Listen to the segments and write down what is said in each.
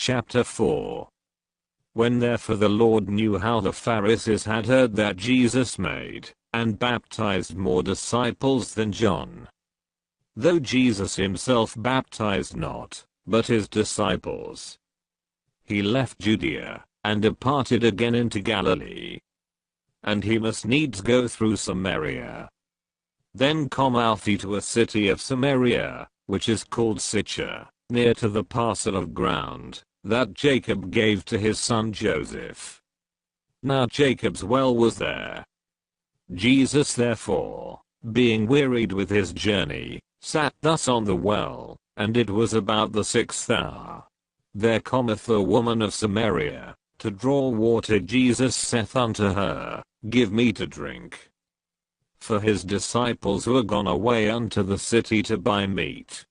Chapter 4. When therefore the Lord knew how the Pharisees had heard that Jesus made and baptized more disciples than John, though Jesus himself baptized not, but his disciples, he left Judea, and departed again into Galilee. And he must needs go through Samaria. Then cometh he to a city of Samaria, which is called Sychar, near to the parcel of ground that Jacob gave to his son Joseph. Now Jacob's well was there. Jesus therefore, being wearied with his journey, sat thus on the well, and it was about the 6th hour. There cometh a woman of Samaria, to draw water. Jesus saith unto her, Give me to drink. For his disciples were gone away unto the city to buy meat.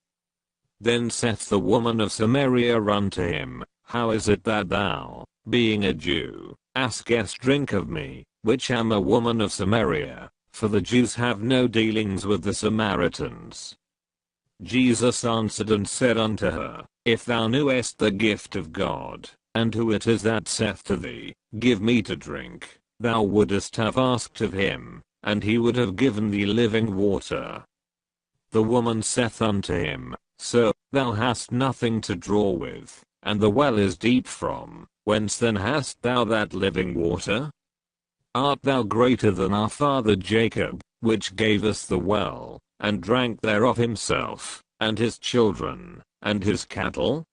Then saith the woman of Samaria unto him, How is it that thou, being a Jew, askest drink of me, which am a woman of Samaria? For the Jews have no dealings with the Samaritans. Jesus answered and said unto her, If thou knewest the gift of God, and who it is that saith to thee, Give me to drink, thou wouldest have asked of him, and he would have given thee living water. The woman saith unto him, Sir, thou hast nothing to draw with, and the well is deep. From whence then hast thou that living water? Art thou greater than our father Jacob, which gave us the well, and drank thereof himself, and his children, and his cattle?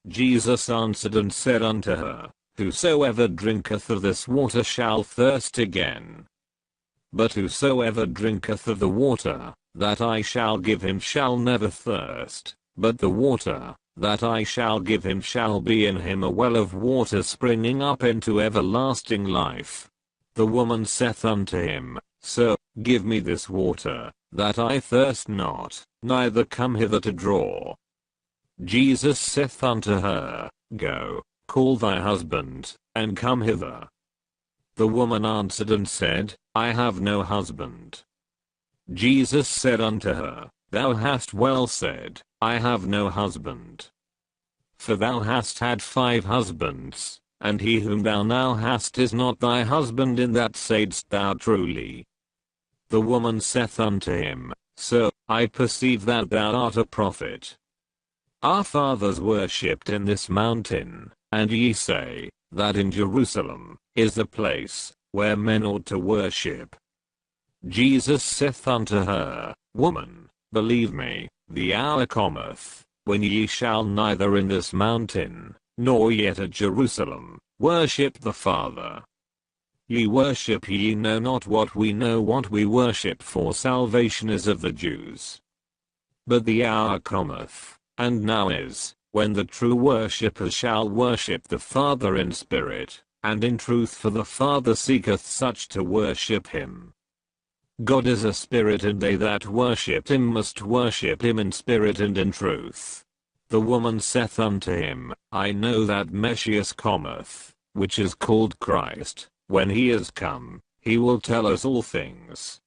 Jesus answered and said unto her, Whosoever drinketh of this water shall thirst again. But whosoever drinketh of the water that I shall give him shall never thirst, but the water that I shall give him shall be in him a well of water springing up into everlasting life. The woman saith unto him, Sir, give me this water, that I thirst not, neither come hither to draw. Jesus saith unto her, Go, call thy husband, and come hither. The woman answered and said, I have no husband. Jesus said unto her, Thou hast well said, I have no husband. For thou hast had 5 husbands, and he whom thou now hast is not thy husband. In that saidst thou truly. The woman saith unto him, Sir, I perceive that thou art a prophet. Our fathers worshipped in this mountain, and ye say, that in Jerusalem is the place where men ought to worship. Jesus saith unto her, Woman, believe me, the hour cometh, when ye shall neither in this mountain, nor yet at Jerusalem, worship the Father. Ye worship ye know not what we know what we worship, for salvation is of the Jews. But the hour cometh, and now is, when the true worshippers shall worship the Father in spirit and in truth, for the Father seeketh such to worship him. God is a spirit, and they that worship him must worship him in spirit and in truth. The woman saith unto him, I know that Messias cometh, which is called Christ. When he is come, he will tell us all things.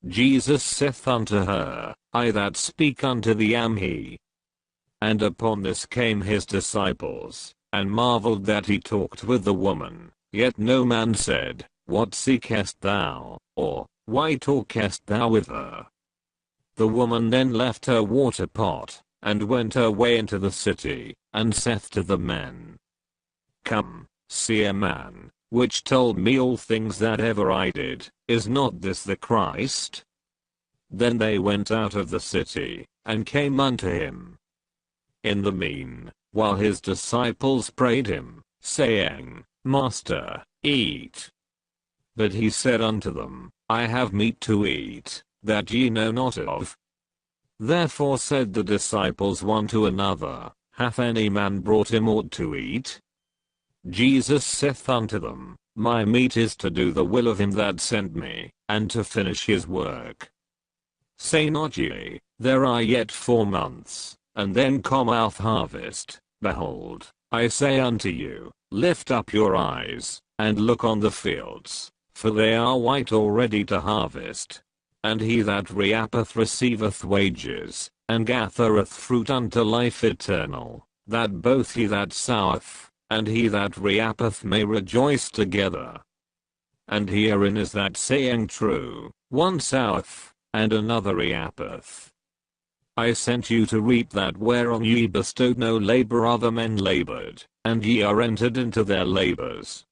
Jesus saith unto her, I that speak unto thee am he. And upon this came his disciples, and marveled that he talked with the woman. Yet no man said, What seekest thou? Or, Why talkest thou with her? The woman then left her water pot, and went her way into the city, and saith to the men, Come, see a man, which told me all things that ever I did. Is not this the Christ? Then they went out of the city, and came unto him. In the mean, while his disciples prayed him, saying, Master, eat. But he said unto them, I have meat to eat, that ye know not of. Therefore said the disciples one to another, Hath any man brought him aught to eat? Jesus saith unto them, My meat is to do the will of him that sent me, and to finish his work. Say not ye, There are yet 4 months, and then cometh harvest. Behold, I say unto you, Lift up your eyes, and look on the fields, for they are white already to harvest. And he that reapeth receiveth wages, and gathereth fruit unto life eternal, that both he that soweth, and he that reapeth may rejoice together. And herein is that saying true, one soweth, and another reapeth. I sent you to reap that whereon ye bestowed no labor. Other men labored, and ye are entered into their labors.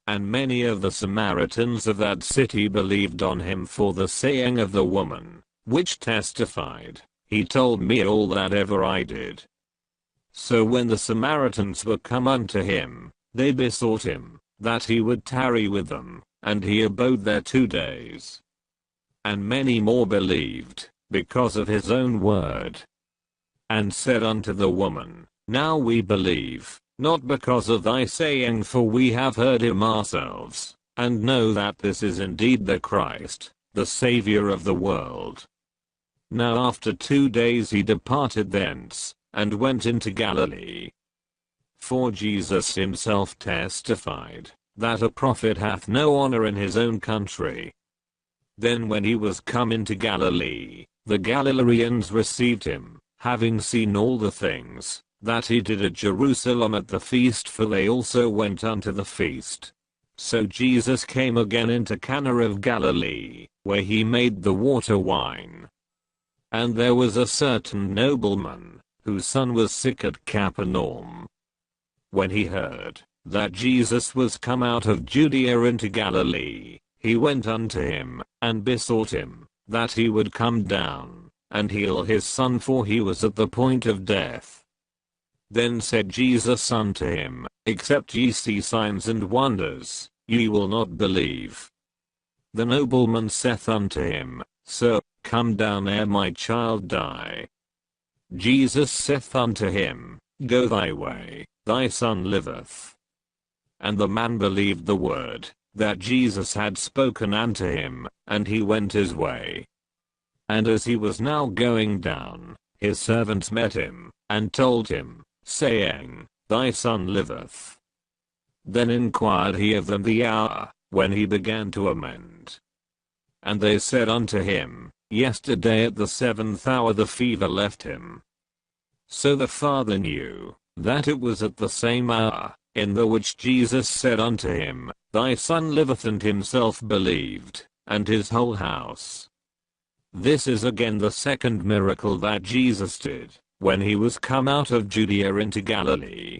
And many of the Samaritans of that city believed on him for the saying of the woman, which testified, He told me all that ever I did. So when the Samaritans were come unto him, they besought him, that he would tarry with them, and he abode there 2 days. And many more believed, because of his own word. And said unto the woman, Now we believe, not because of thy saying, for we have heard him ourselves, and know that this is indeed the Christ, the Saviour of the world. Now after 2 days he departed thence, and went into Galilee. For Jesus himself testified, that a prophet hath no honor in his own country. Then when he was come into Galilee, the Galileans received him, having seen all the things that he did at Jerusalem at the feast, for they also went unto the feast. So Jesus came again into Cana of Galilee, where he made the water wine. And there was a certain nobleman, whose son was sick at Capernaum. When he heard that Jesus was come out of Judea into Galilee, he went unto him, and besought him, that he would come down, and heal his son, for he was at the point of death. Then said Jesus unto him, Except ye see signs and wonders, ye will not believe. The nobleman saith unto him, Sir, come down ere my child die. Jesus saith unto him, Go thy way, thy son liveth. And the man believed the word that Jesus had spoken unto him, and he went his way. And as he was now going down, his servants met him, and told him, saying, Thy son liveth. Then inquired he of them the hour when he began to amend. And they said unto him, Yesterday at the 7th hour the fever left him. So the father knew that it was at the same hour, in the which Jesus said unto him, Thy son liveth, and himself believed, and his whole house. This is again the second miracle that Jesus did, when he was come out of Judea into Galilee.